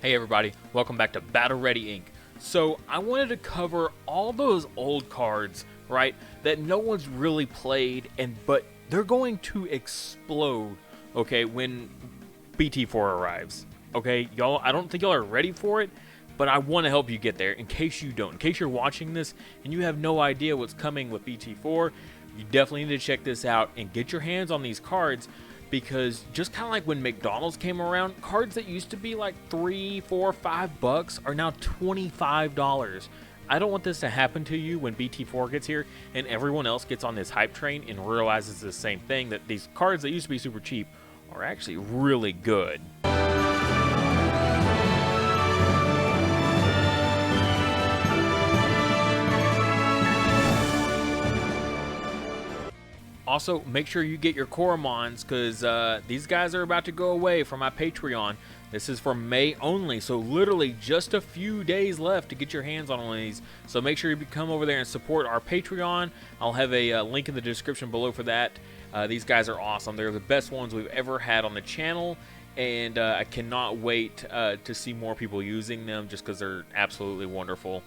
Hey everybody, welcome back to Battle Ready Inc. So I wanted to cover all those old cards, right, that no one's really played, but they're going to explode, okay, when BT4 arrives. Okay, y'all, I don't think y'all are ready for it, but I want to help you get there in case you don't. In case you're watching this and you have no idea what's coming with BT4, you definitely need to check this out and get your hands on these cards. Because just kind of like when McDonald's came around, cards that used to be like $3, $4, $5 are now $25. I don't want this to happen to you when BT4 gets here and everyone else gets on this hype train and realizes the same thing, that these cards that used to be super cheap are actually really good. Also, make sure you get your Koromons, because these guys are about to go away from my Patreon. This is for May only, so literally just a few days left to get your hands on one of these. So make sure you come over there and support our Patreon. I'll have a link in the description below for that. These guys are awesome. They're the best ones we've ever had on the channel, and I cannot wait to see more people using them just because they're absolutely wonderful.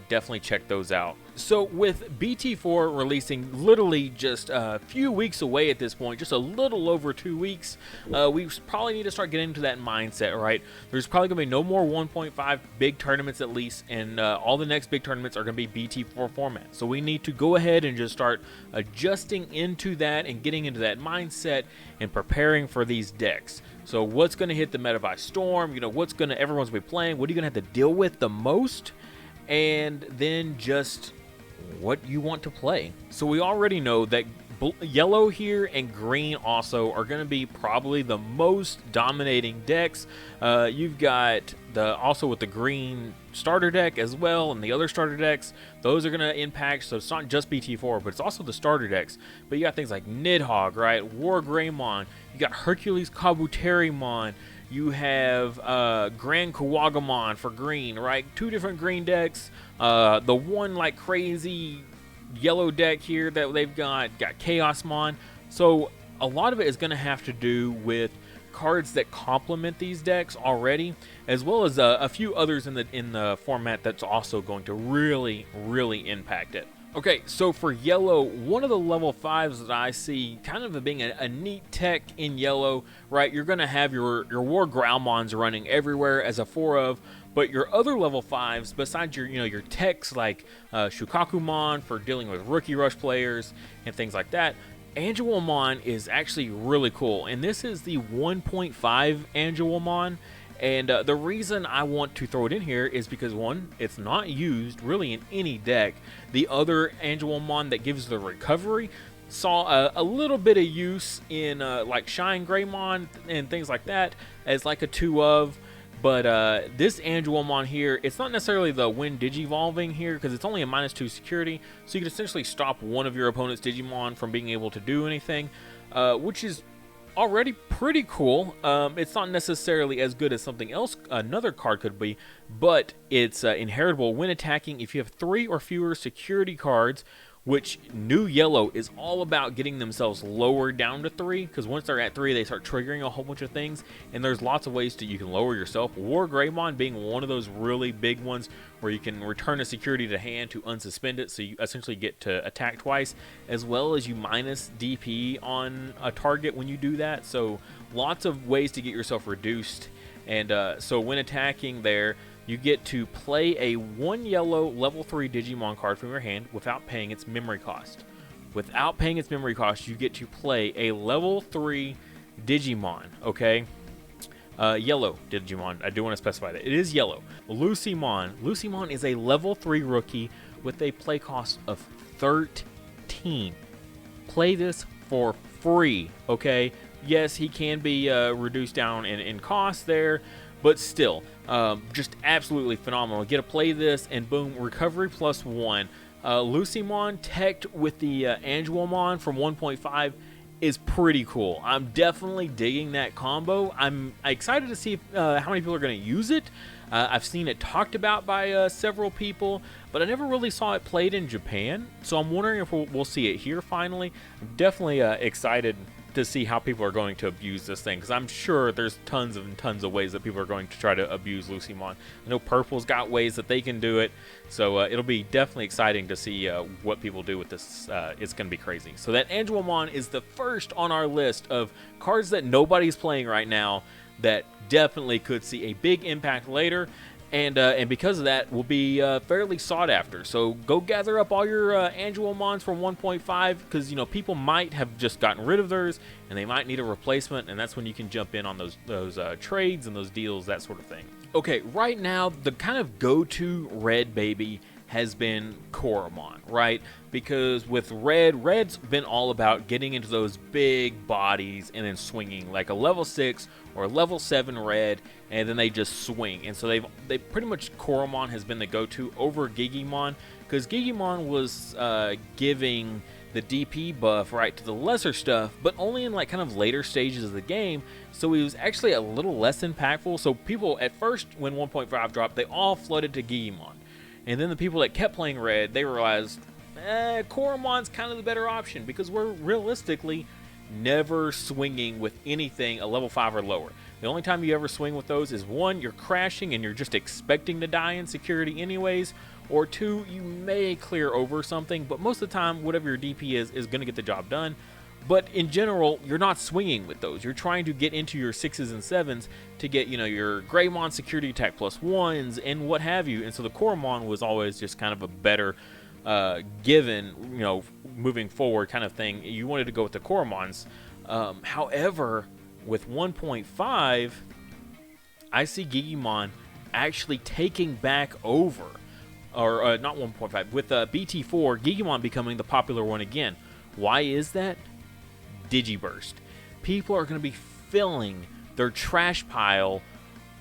Definitely check those out. So with BT4 releasing literally just a few weeks away at this point, just a little over 2 weeks, we probably need to start getting into that mindset, right? There's probably going to be no more 1.5 big tournaments at least, and all the next big tournaments are going to be BT4 format. So we need to go ahead and just start adjusting into that and getting into that mindset and preparing for these decks. So what's going to hit the meta by storm? You know, what's going to, everyone's going to be playing? What are you going to have to deal with the most? And then just what you want to play. So we already know that yellow here and green also are going to be probably the most dominating decks. You've got also with the green starter deck as well, and the other starter decks, those are going to impact. So it's not just BT4, but it's also the starter decks. But you got things like Nidhogg, right? War Greymon. You got Hercules Kabuterimon. You have Grand Kawagamon for green, right? Two different green decks. The one like crazy yellow deck here that they've got Chaosmon. So a lot of it is going to have to do with cards that complement these decks already, as well as a few others in the format that's also going to really impact it. Okay, so for yellow, one of the level 5s that I see kind of being a neat tech in yellow, right? You're going to have your War Growlmons running everywhere as a 4-of, but your other level 5s, besides your techs like Shukakumon for dealing with Rookie Rush players and things like that, Angelomon is actually really cool, and this is the 1.5 Angelomon. And the reason I want to throw it in here is because, one, it's not used really in any deck. The other Angelomon that gives the recovery saw a little bit of use in like Shine Greymon and things like that as like a 2-of. But this Angelomon here, it's not necessarily the when Digivolving here because it's only a -2 security. So you can essentially stop one of your opponent's Digimon from being able to do anything, which is already pretty cool. It's not necessarily as good as something else another card could be, but it's inheritable when attacking if you have 3 or fewer security cards, which new yellow is all about getting themselves lower down to 3, because once they're at 3 they start triggering a whole bunch of things, and there's lots of ways you can lower yourself. War Greymon being one of those really big ones where you can return a security to hand to unsuspend it, so you essentially get to attack twice, as well as you minus DP on a target when you do that. So lots of ways to get yourself reduced, and so when attacking there, you get to play a 1 yellow level 3 Digimon card from your hand without paying its memory cost. Without paying its memory cost, you get to play a level 3 Digimon, okay? Yellow Digimon. I do want to specify that. It is yellow. Lucymon. Lucymon is a level 3 rookie with a play cost of 13. Play this for free, okay? Yes, he can be reduced down in cost there, but still, just absolutely phenomenal. Get to play this, and boom, recovery +1. Lucymon teched with the Angelomon from 1.5 is pretty cool. I'm definitely digging that combo. I'm excited to see how many people are going to use it. I've seen it talked about by several people, but I never really saw it played in Japan, so I'm wondering if we'll see it here finally. I'm definitely excited to see how people are going to abuse this thing, because I'm sure there's tons and tons of ways that people are going to try to abuse Lucymon. I know Purple's got ways that they can do it, so it'll be definitely exciting to see what people do with this. It's going to be crazy. So that Angelomon is the first on our list of cards that nobody's playing right now that definitely could see a big impact later. And because of that, will be fairly sought after. So go gather up all your Angelomons from 1.5, because people might have just gotten rid of theirs, and they might need a replacement, and that's when you can jump in on those trades and those deals, that sort of thing. Okay, right now the kind of go-to red baby has been Koromon, right? Because with Red's been all about getting into those big bodies and then swinging, like a level 6 or a level 7 Red, and then they just swing. And so they pretty much, Koromon has been the go-to over Digimon, because Digimon was giving the DP buff, right, to the lesser stuff, but only in like kind of later stages of the game, so he was actually a little less impactful. So people at first, when 1.5 dropped, they all flooded to Digimon. And then the people that kept playing Red, they realized, Koromon's kind of the better option, because we're realistically never swinging with anything a level 5 or lower. The only time you ever swing with those is, 1, you're crashing and you're just expecting to die in security anyways, or 2, you may clear over something, but most of the time, whatever your DP is going to get the job done. But in general, you're not swinging with those. You're trying to get into your 6s and 7s to get, your Greymon security attack +1s and what have you. And so the Koromon was always just kind of a better given, moving forward kind of thing. You wanted to go with the Koromons. However, with 1.5, I see Digimon actually taking back over. Or not 1.5. With BT4, Digimon becoming the popular one again. Why is that? Digiburst. People are going to be filling their trash pile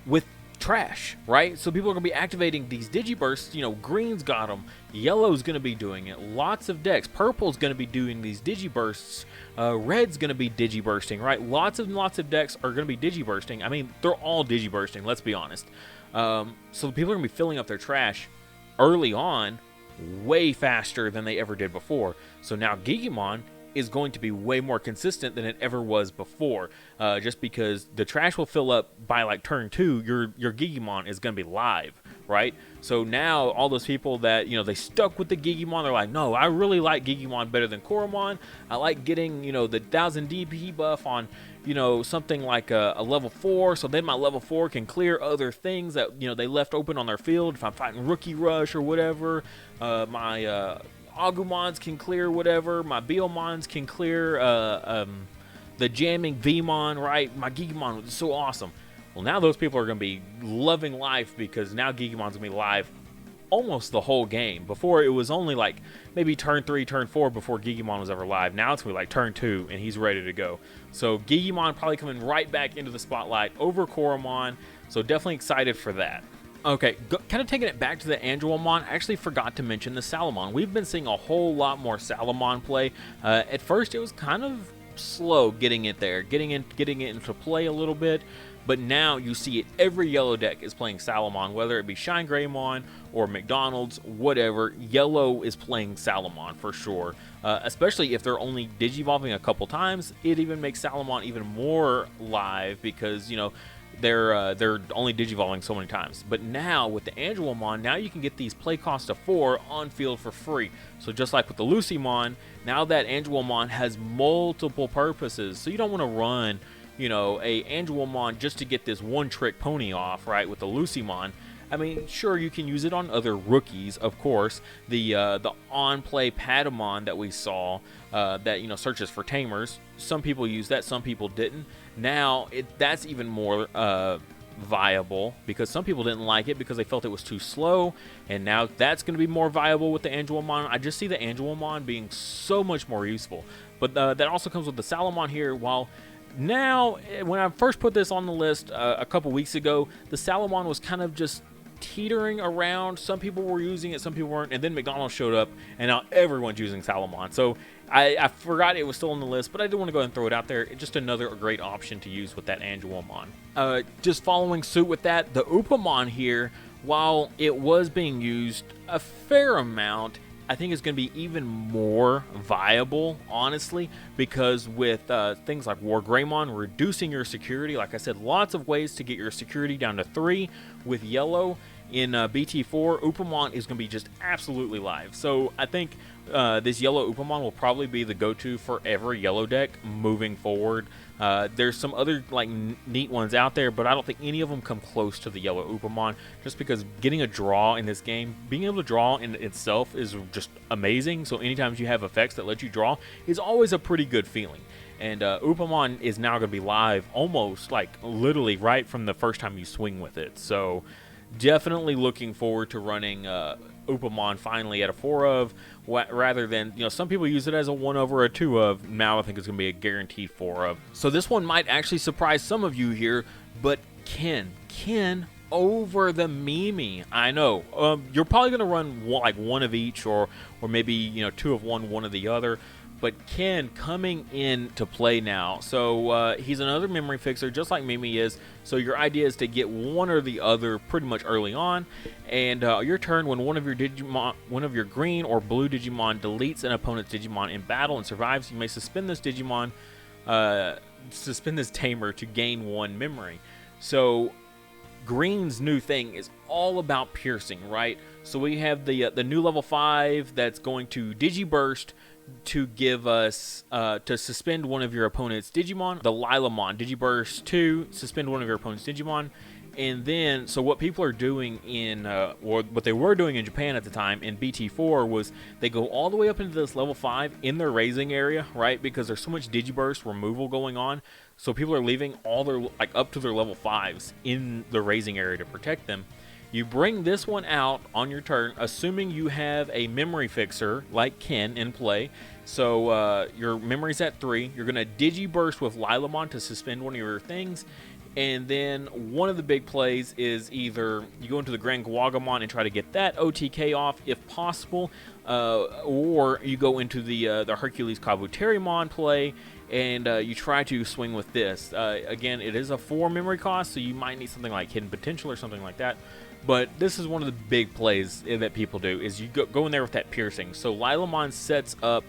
with trash, right? So people are going to be activating these Digibursts. Green's got them. Yellow's going to be doing it. Lots of decks. Purple's going to be doing these Digibursts. Red's going to be Digibursting, right? Lots of decks are going to be Digibursting. I mean, they're all Digibursting, let's be honest. So people are going to be filling up their trash early on way faster than they ever did before. So now Digimon is going to be way more consistent than it ever was before, just because the trash will fill up by like turn 2, your Digimon is going to be live, right? So now all those people that, they stuck with the Digimon, they're like, no, I really like Digimon better than Koromon. I like getting, the 1000 DP buff on, something like a level 4, so then my level 4 can clear other things that, they left open on their field. If I'm fighting Rookie Rush or whatever, my Agumons can clear whatever, my Biomons can clear the jamming Vmon, right? My Gigamon was so awesome. Well, now those people are going to be loving life, because now Gigamon's going to be live almost the whole game. Before, it was only like maybe turn 3, turn 4 before Digimon was ever live. Now it's going to be like turn 2 and he's ready to go. So Digimon probably coming right back into the spotlight over Koromon, so definitely excited for that. Okay, kind of taking it back to the Angelomon, I actually forgot to mention the Salamon. We've been seeing a whole lot more Salamon play. At first, it was kind of slow getting it there, getting it into play a little bit, but now you see it. Every yellow deck is playing Salamon, whether it be Shine Greymon or McDonald's, whatever. Yellow is playing Salamon for sure, especially if they're only Digivolving a couple times. It even makes Salamon even more live, because, they're only Digivolving so many times. But now with the Angelomon, now you can get these play cost of 4 on field for free. So just like with the Lucymon, now that Angelomon has multiple purposes. So you don't want to run, a Angelomon just to get this one trick pony off, right? With the Lucymon, I mean, sure, you can use it on other rookies, of course. The on-play Patamon that we saw, that searches for tamers. Some people use that, some people didn't. Now that's even more viable, because some people didn't like it because they felt it was too slow, and now that's going to be more viable with the Angelomon. I just see the Angelomon being so much more useful. But that also comes with the Salamon here. While now, when I first put this on the list a couple weeks ago, the Salamon was kind of just teetering around. Some people were using it, some people weren't, and then McDonald's showed up, and now everyone's using Salamon. So I forgot it was still on the list, but I did want to go ahead and throw it out there. It's just another great option to use with that Angelomon. Just following suit with that, the Upamon here, while it was being used a fair amount, I think it's going to be even more viable, honestly, because with things like War Greymon reducing your security, like I said, lots of ways to get your security down to 3 with yellow. In BT4, Upamon is going to be just absolutely live. So I think this yellow Upamon will probably be the go-to for every yellow deck moving forward. There's some other like neat ones out there, but I don't think any of them come close to the yellow Upamon, just because getting a draw in this game, being able to draw in itself is just amazing. So anytime you have effects that let you draw is always a pretty good feeling. And Upamon is now going to be live almost like literally right from the first time you swing with it. So definitely looking forward to running Upamon finally at a 4 of, rather than, some people use it as a 1 of or a 2 of. Now I think it's going to be a guaranteed 4 of. So this one might actually surprise some of you here, but Ken over the Mimi. I know. You're probably going to run one of each, or maybe 2 of one of the other. But Ken coming into play now. So he's another memory fixer, just like Mimi is. So your idea is to get one or the other pretty much early on. And your turn, when one of your green or blue Digimon deletes an opponent's Digimon in battle and survives, you may suspend this Digimon, suspend this tamer to gain 1 memory. So Green's new thing is all about piercing, right? So we have the new level 5 that's going to Digiburst to give us to suspend one of your opponent's Digimon. The Lilamon Digiburst 2, suspend one of your opponent's Digimon. And then, so what people are doing in, or what they were doing in Japan at the time in BT4 was they go all the way up into this level 5 in their raising area, right? Because there's so much Digiburst removal going on. So people are leaving all their, up to their level 5s in the raising area to protect them. You bring this one out on your turn, assuming you have a memory fixer like Ken in play. So your memory's at 3. You're going to Digiburst with Lilamon to suspend one of your things. And then one of the big plays is either you go into the Grand Guagamon and try to get that OTK off if possible, or you go into the Hercules Kabuterimon play and you try to swing with this. Again, it is a 4 memory cost, so you might need something like Hidden Potential or something like that. But this is one of the big plays that people do, is you go in there with that piercing. So Lilamon sets up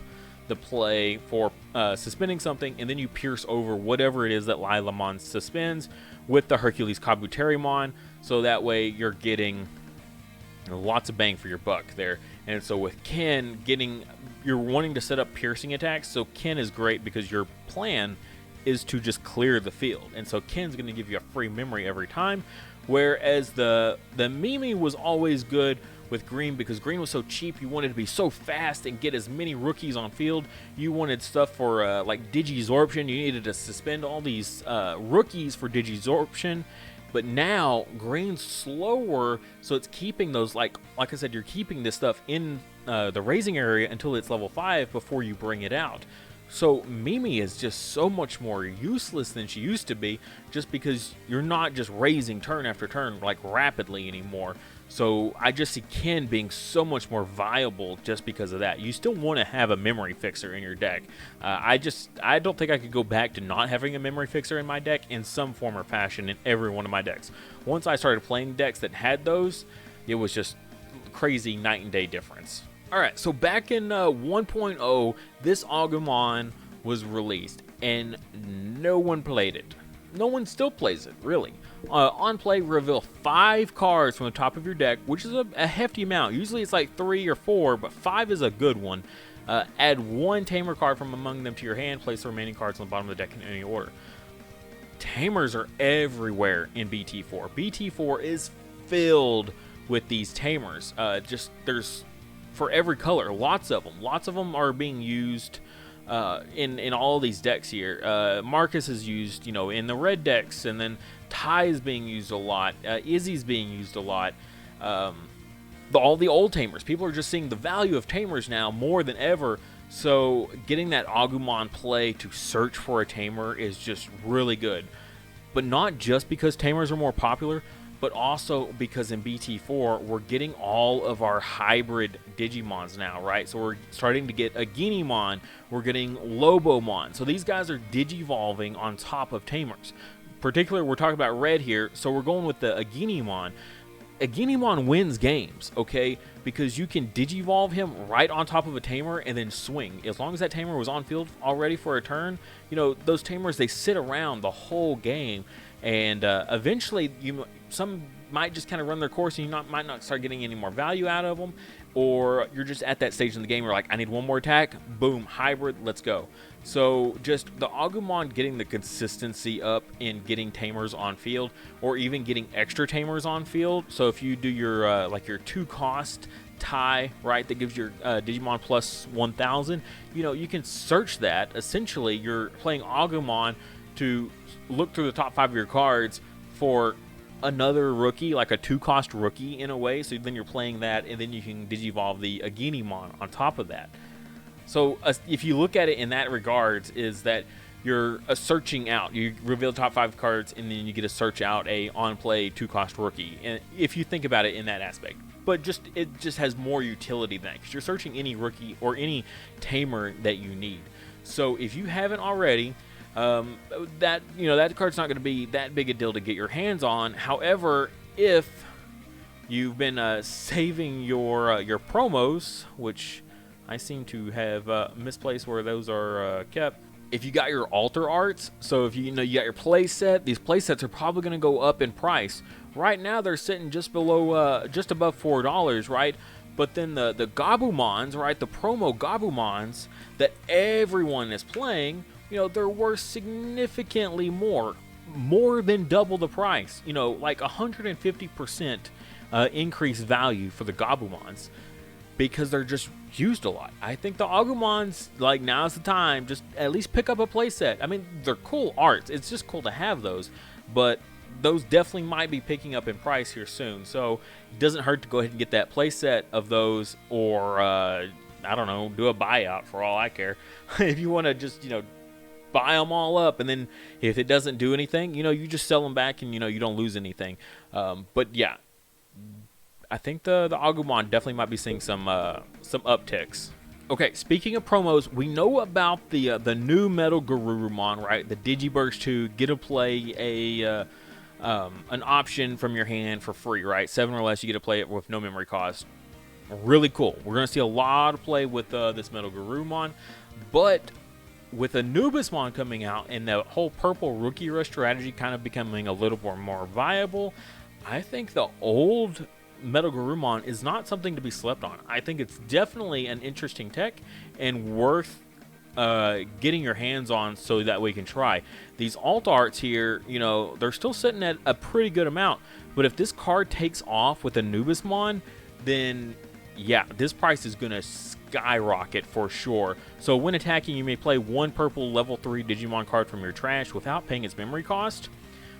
the play for suspending something, and then you pierce over whatever it is that Lilamon suspends with the Hercules Kabuterimon, so that way you're getting lots of bang for your buck there. And so with Ken, you're wanting to set up piercing attacks, so Ken is great because your plan is to just clear the field. And so Ken's going to give you a free memory every time, whereas the Mimi was always good with Green because Green was so cheap. You wanted to be so fast and get as many rookies on field. You wanted stuff for like Digizorption. You needed to suspend all these rookies for Digizorption. But now Green's slower, so it's keeping those, like I said, you're keeping this stuff in the raising area until it's level 5 before you bring it out. So Mimi is just so much more useless than she used to be, just because you're not just raising turn after turn like rapidly anymore. So I just see Ken being so much more viable just because of that. You still want to have a memory fixer in your deck. I don't think I could go back to not having a memory fixer in my deck in some form or fashion in every one of my decks. Once I started playing decks that had those, it was just crazy night and day difference. Alright, so back in 1.0, this Agumon was released, and no one played it. No one still plays it, really. On play, reveal 5 cards from the top of your deck, which is a hefty amount. Usually it's like 3 or 4, but 5 is a good one. Add 1 Tamer card from among them to your hand. Place the remaining cards on the bottom of the deck in any order. Tamers are everywhere in BT4. BT4 is filled with these Tamers. There's for every color, lots of them. Lots of them are being used in all these decks here. Marcus is used, in the red decks, and then Ty is being used a lot. Izzy's being used a lot. All the old Tamers. People are just seeing the value of Tamers now more than ever. So getting that Agumon play to search for a Tamer is just really good. But not just because Tamers are more popular, but also because in BT4, we're getting all of our hybrid Digimons now, right? So we're starting to get a Agumon, we're getting Lobomon. So these guys are Digivolving on top of Tamers. Particularly, we're talking about red here, so we're going with the Agumon. Agumon wins games, okay? Because you can Digivolve him right on top of a Tamer and then swing. As long as that Tamer was on field already for a turn, you know, those Tamers, they sit around the whole game. And eventually, some might just kind of run their course and you might not start getting any more value out of them. Or you're just at that stage in the game where like, I need one more attack. Boom, hybrid, let's go. So just the Agumon getting the consistency up in getting Tamers on field, or even getting extra Tamers on field. So if you do your like your 2-cost tie, right, that gives your Digimon plus 1,000, you know, you can search that. Essentially, you're playing Agumon to look through the top 5 of your cards for another rookie, like a 2-cost rookie in a way. So then you're playing that, and then you can Digivolve the Agumon on top of that. So if you look at it in that regards, is that you're searching out. You reveal the top 5 cards, and then you get to search out a on-play 2-cost rookie. And if you think about it in that aspect, but it just has more utility than that, because you're searching any rookie or any tamer that you need. So if you haven't already, that card's not going to be that big a deal to get your hands on. However, if you've been saving your promos, which I seem to have misplaced where those are kept. If you got your altar arts, so if you got your play set, these play sets are probably going to go up in price. Right now they're sitting just below, just above $4, right? But then the Gabumons, right, the promo Gabumons that everyone is playing, you know, they're worth significantly more than double the price. You know, like 150% increased value for the Gabumons, because they're just used a lot. I think the Agumons, like, now's the time, just at least pick up a playset. I mean, they're cool arts. It's just cool to have those, but those definitely might be picking up in price here soon. So it doesn't hurt to go ahead and get that playset of those, or I don't know, do a buyout for all I care. If you want to just, you know, buy them all up, and then if it doesn't do anything, you know, you just sell them back, and, you know, you don't lose anything. But yeah, I think the Agumon definitely might be seeing some upticks. Okay, speaking of promos, we know about the new Metal Garurumon, right? The Digiburst 2, get to play an option from your hand for free, right? 7 or less, you get to play it with no memory cost. Really cool. We're going to see a lot of play with this Metal Garurumon, but with Anubismon coming out and the whole purple rookie rush strategy kind of becoming a little more viable, I think the old Metal Garurumon is not something to be slept on. I think it's definitely an interesting tech and worth getting your hands on, so that way you can try. These alt arts here, you know, they're still sitting at a pretty good amount, but if this card takes off with Anubismon, then yeah, this price is going to skyrocket for sure. So when attacking, you may play one purple level 3 Digimon card from your trash without paying its memory cost.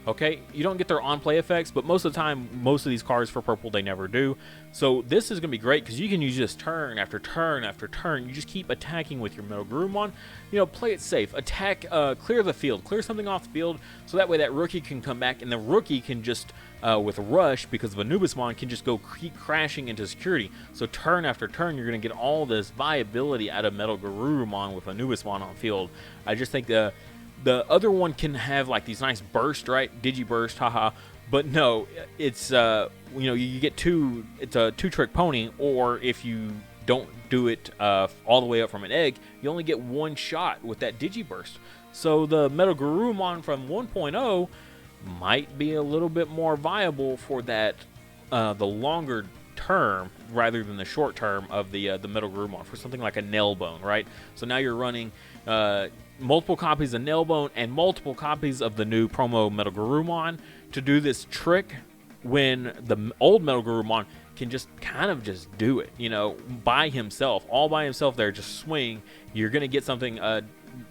Okay, you don't get their on-play effects, but most of the time, most of these cards for purple, they never do. So this is going to be great, because you can use this turn after turn after turn. You just keep attacking with your Metal Garurumon. You know, play it safe. Attack, clear the field. Clear something off the field, so that way that rookie can come back, and the rookie can just, with Rush, because of Anubismon, can just go keep crashing into security. So turn after turn, you're going to get all this viability out of Metal Garurumon with Anubismon on field. I just think the other one can have like these nice bursts, right? Digiburst, haha. But no, it's you know, you get it's a 2-trick pony, or if you don't do it all the way up from an egg, you only get 1 shot with that Digiburst. So the Metal Garurumon from 1.0 might be a little bit more viable for that the longer term rather than the short term of the Metal Garurumon, for something like a Nailbone, right? So now you're running multiple copies of Nailbone and multiple copies of the new promo Metal Garurumon to do this trick, when the old Metal Garurumon can just kind of just do it, you know, by himself, all by himself there, just swing. You're going to get something,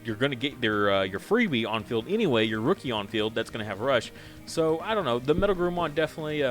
you're going to get your freebie on field anyway, your rookie on field, that's going to have Rush. So, I don't know, the Metal Garurumon definitely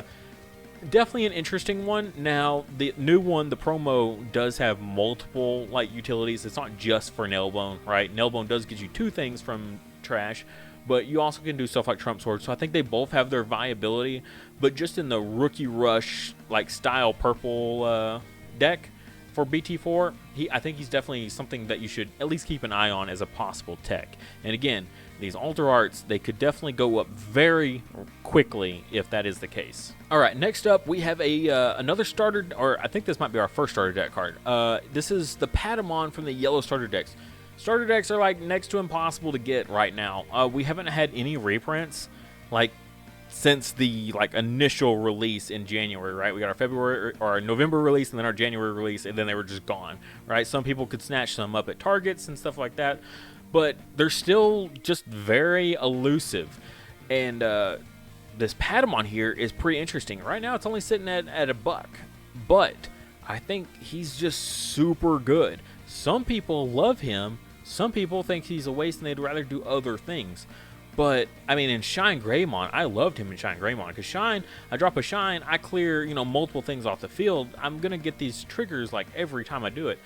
an interesting one. Now, the new one, the promo, does have multiple like utilities. It's not just for Nailbone, right? Nailbone does get you 2 things from trash, but you also can do stuff like Trump Sword. So I think they both have their viability, but just in the rookie rush like style purple deck for BT4, I think he's definitely something that you should at least keep an eye on as a possible tech. And again, these altar arts, they could definitely go up very quickly if that is the case. All right, next up we have another starter, or I think this might be our first starter deck card. This is the Patamon from the yellow starter decks. Starter decks are like next to impossible to get right now. We haven't had any reprints like since the initial release in January, right? We got our February or our November release and then our January release, and then they were just gone, right? Some people could snatch some up at Targets and stuff like that, but they're still just very elusive. And this Patamon here is pretty interesting. Right now it's only sitting at $1, but I think he's just super good. Some people love him. Some people think he's a waste and they'd rather do other things. But, I mean, in Shine Greymon, I loved him in Shine Greymon. Because Shine, I drop a Shine, I clear, multiple things off the field. I'm going to get these triggers, every time I do it.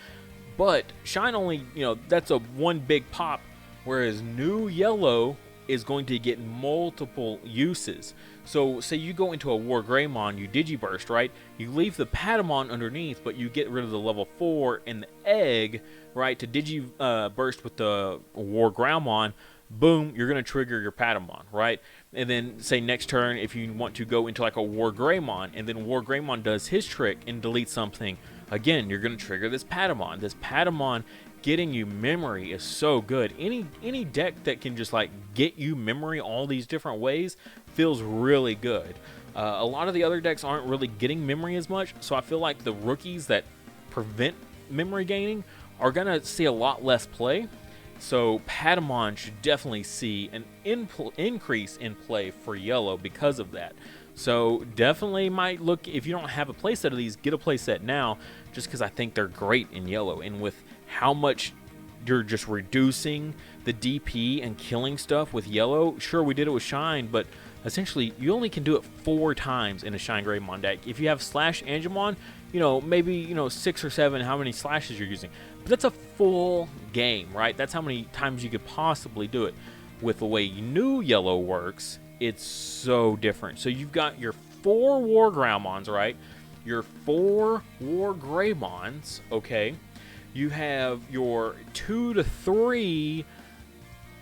But Shine only, that's a one big pop. Whereas new yellow is going to get multiple uses. So, say you go into a War Greymon, you Digiburst, right? You leave the Patamon underneath, but you get rid of the level 4 and the egg, right? To Digiburst with the War Groundmon. Boom, you're going to trigger your Patamon, right? And then, say, next turn, if you want to go into a War Greymon, and then War Greymon does his trick and deletes something, again, you're going to trigger this Patamon. This Patamon getting you memory is so good. Any deck that can just, get you memory all these different ways feels really good. A lot of the other decks aren't really getting memory as much, so I feel like the rookies that prevent memory gaining are going to see a lot less play. So Patamon should definitely see an increase in play for yellow because of that. So definitely might look, if you don't have a playset of these, get a playset now, just because I think they're great in yellow. And with how much you're just reducing the DP and killing stuff with yellow, sure, we did it with Shine, but essentially you only can do it 4 times in a Shine Greymon deck. If you have Slash Angemon, maybe 6 or 7, how many slashes you're using. But that's a full game, right? That's how many times you could possibly do it. With the way new yellow works, it's so different. So you've got your 4 War Groundmons, right? Your 4 War Greymons, okay? You have your 2 to 3,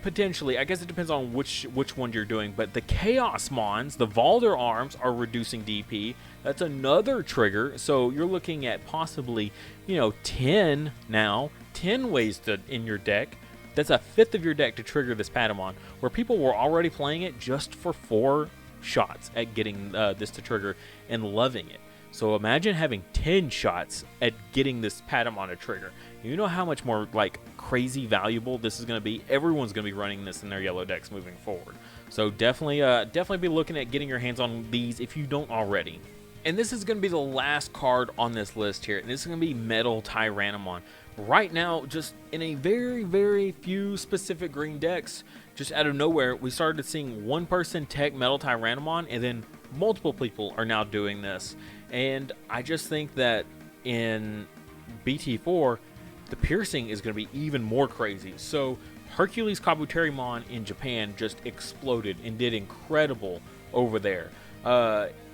potentially, I guess it depends on which one you're doing, but the Chaos Mons, the Valder Arms, are reducing DP. That's another trigger, so you're looking at possibly, 10 now, 10 ways in your deck. That's a fifth of your deck to trigger this Patamon, where people were already playing it just for 4 shots at getting this to trigger and loving it. So imagine having 10 shots at getting this Patamon to trigger. You know how much more crazy valuable this is going to be. Everyone's going to be running this in their yellow decks moving forward. So definitely be looking at getting your hands on these if you don't already. And this is going to be the last card on this list here, and this is going to be Metal Tyrannomon. Right now, just in a very, very few specific green decks, just out of nowhere, we started seeing one person tech Metal Tyrannomon, and then multiple people are now doing this. And I just think that in BT4, the piercing is going to be even more crazy. So Hercules Kabuterimon in Japan just exploded and did incredible over there.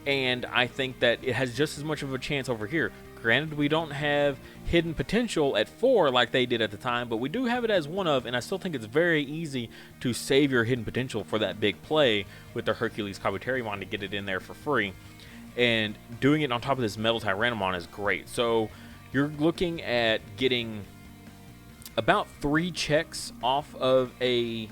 And I think that it has just as much of a chance over here. Granted, we don't have hidden potential at 4 like they did at the time, but we do have it as 1 of, and I still think it's very easy to save your hidden potential for that big play with the Hercules Kabuterimon to get it in there for free. And doing it on top of this Metal Tyrannomon is great. So you're looking at getting about 3 checks off of a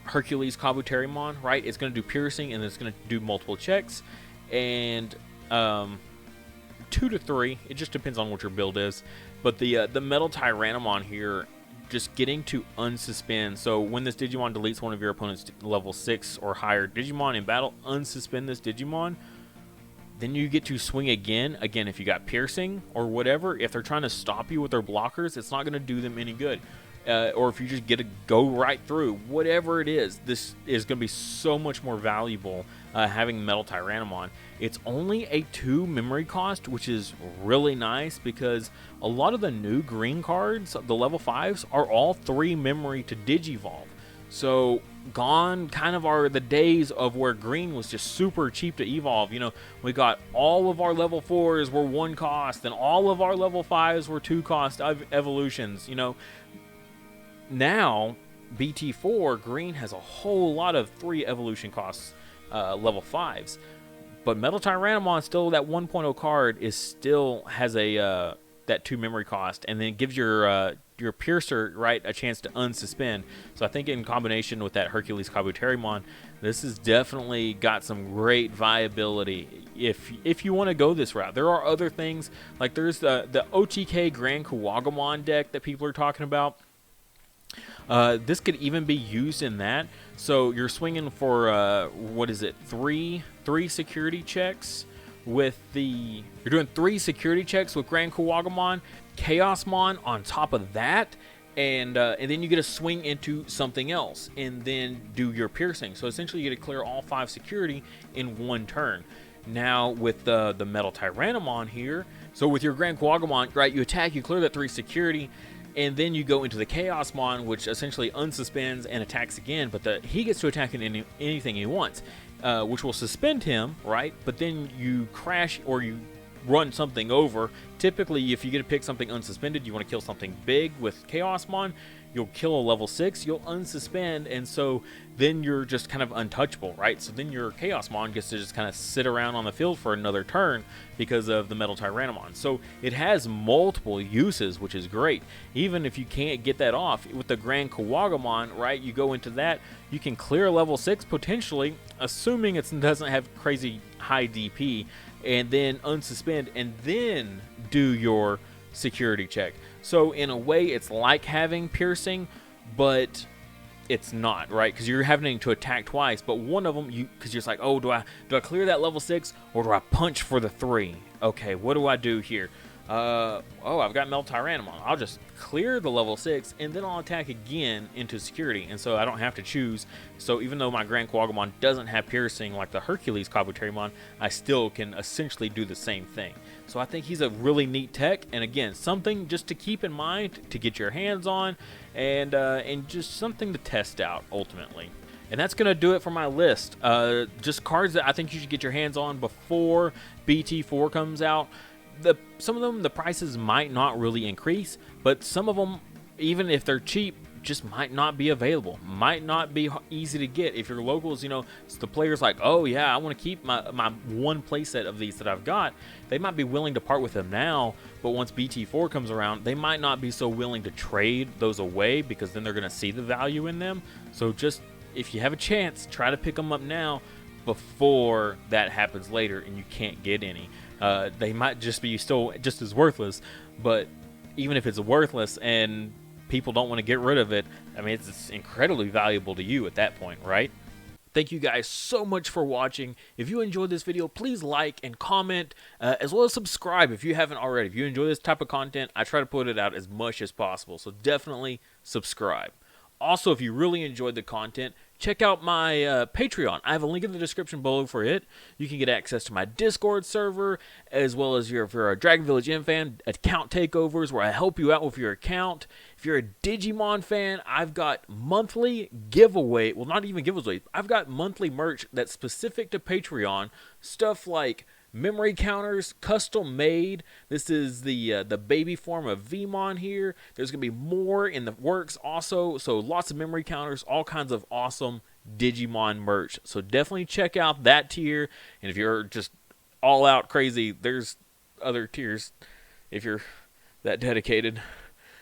Hercules Kabuterimon, right? It's going to do piercing, and it's going to do multiple checks. And 2 to 3, it just depends on what your build is. But the Metal Tyrannomon here, just getting to unsuspend. So when this Digimon deletes one of your opponent's level 6 or higher Digimon in battle, unsuspend this Digimon. Then you get to swing again. Again, if you got piercing or whatever, if they're trying to stop you with their blockers, it's not going to do them any good. Or if you just get to go right through, whatever it is, this is going to be so much more valuable having Metal Tyrannomon. It's only a 2 memory cost, which is really nice because a lot of the new green cards, the level 5s, are all 3 memory to Digivolve. So gone kind of are the days of where green was just super cheap to evolve. We got all of our level 4s were 1 cost, and all of our level 5s were 2 cost evolutions. Now BT4, green has a whole lot of 3 evolution costs, level 5s. But Metal Tyrannomon, still that 1.0 card, is still has a that 2 memory cost, and then it gives your Piercer, right, a chance to unsuspend. So I think in combination with that Hercules Kabuterimon, this has definitely got some great viability if you want to go this route. There are other things, like there's the OTK Grand Kuwagamon deck that people are talking about. This could even be used in that. So you're swinging for what is it? Three security checks with the. You're doing 3 security checks with Grand Kuwagamon, Chaosmon on top of that, and then you get to swing into something else, and then do your piercing. So essentially, you get to clear all 5 security in 1 turn. Now with the Metal Tyrannomon here, so with your Grand Kuwagamon, right, you attack, you clear that 3 security. And then you go into the Chaosmon, which essentially unsuspends and attacks again, but he gets to attack in anything he wants, which will suspend him, right? But then you crash or you run something over. Typically, if you get to pick something unsuspended, you want to kill something big with Chaosmon, you'll kill a level 6, you'll unsuspend, and so then you're just kind of untouchable, right? So then your Chaosmon gets to just kind of sit around on the field for another turn because of the Metal Tyrannomon. So it has multiple uses, which is great. Even if you can't get that off, with the Grand Kuwagamon, right, you go into that, you can clear level 6 potentially, assuming it doesn't have crazy high DP, and then unsuspend, and then do your security check. So in a way, it's like having piercing, but it's not, right? Because you're having to attack twice, but one of them, because you're just like, oh, do I clear that level 6, or do I punch for the 3? Okay, what do I do here? Oh, I've got Metal Tyrannomon. I'll just clear the level 6, and then I'll attack again into security, and so I don't have to choose. So even though my Grand Kuwagamon doesn't have piercing like the Hercules Kabuterimon, I still can essentially do the same thing. So I think he's a really neat tech, and again, something just to keep in mind, to get your hands on, and just something to test out ultimately. And that's going to do it for my list. Just cards that I think you should get your hands on before BT4 comes out. Some of them, the prices might not really increase, but some of them, even if they're cheap, just might not be available, might not be easy to get. If you're locals, you know, so the player's like, oh yeah, I want to keep my one playset of these that I've got, they might be willing to part with them now, but once BT4 comes around, they might not be so willing to trade those away, because then they're going to see the value in them. So just, if you have a chance, try to pick them up now before that happens later and you can't get any. They might just be still just as worthless, but even if it's worthless and people don't want to get rid of it, I mean, it's incredibly valuable to you at that point, right? Thank you guys so much for watching. If you enjoyed this video, please like and comment, as well as subscribe if you haven't already. If you enjoy this type of content, I try to put it out as much as possible, so definitely subscribe. Also, if you really enjoyed the content, check out my Patreon. I have a link in the description below for it. You can get access to my Discord server, as well as if you're a Dragon Village M fan, account takeovers where I help you out with your account. If you're a Digimon fan, I've got monthly giveaway, well, not even giveaways, I've got monthly merch that's specific to Patreon, stuff like memory counters, custom made. This is the baby form of Vmon here. There's going to be more in the works also. So lots of memory counters, all kinds of awesome Digimon merch. So definitely check out that tier. And if you're just all out crazy, there's other tiers if you're that dedicated.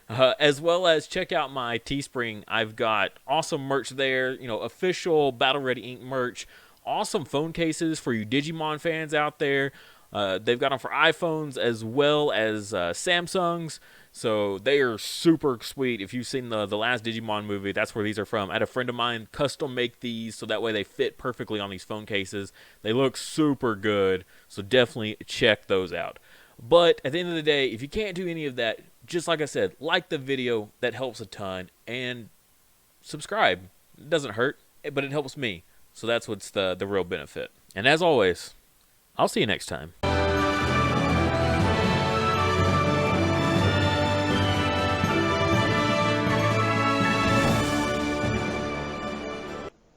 As well as check out my Teespring. I've got awesome merch there. You know, official Battle Ready Ink merch. Awesome phone cases for you Digimon fans out there. They've got them for iPhones as well as Samsungs. So they are super sweet. If you've seen the last Digimon movie, that's where these are from. I had a friend of mine custom make these so that way they fit perfectly on these phone cases. They look super good. So definitely check those out. But at the end of the day, if you can't do any of that, just like I said, like the video. That helps a ton. And subscribe. It doesn't hurt, but it helps me. So that's what's the real benefit. And as always, I'll see you next time.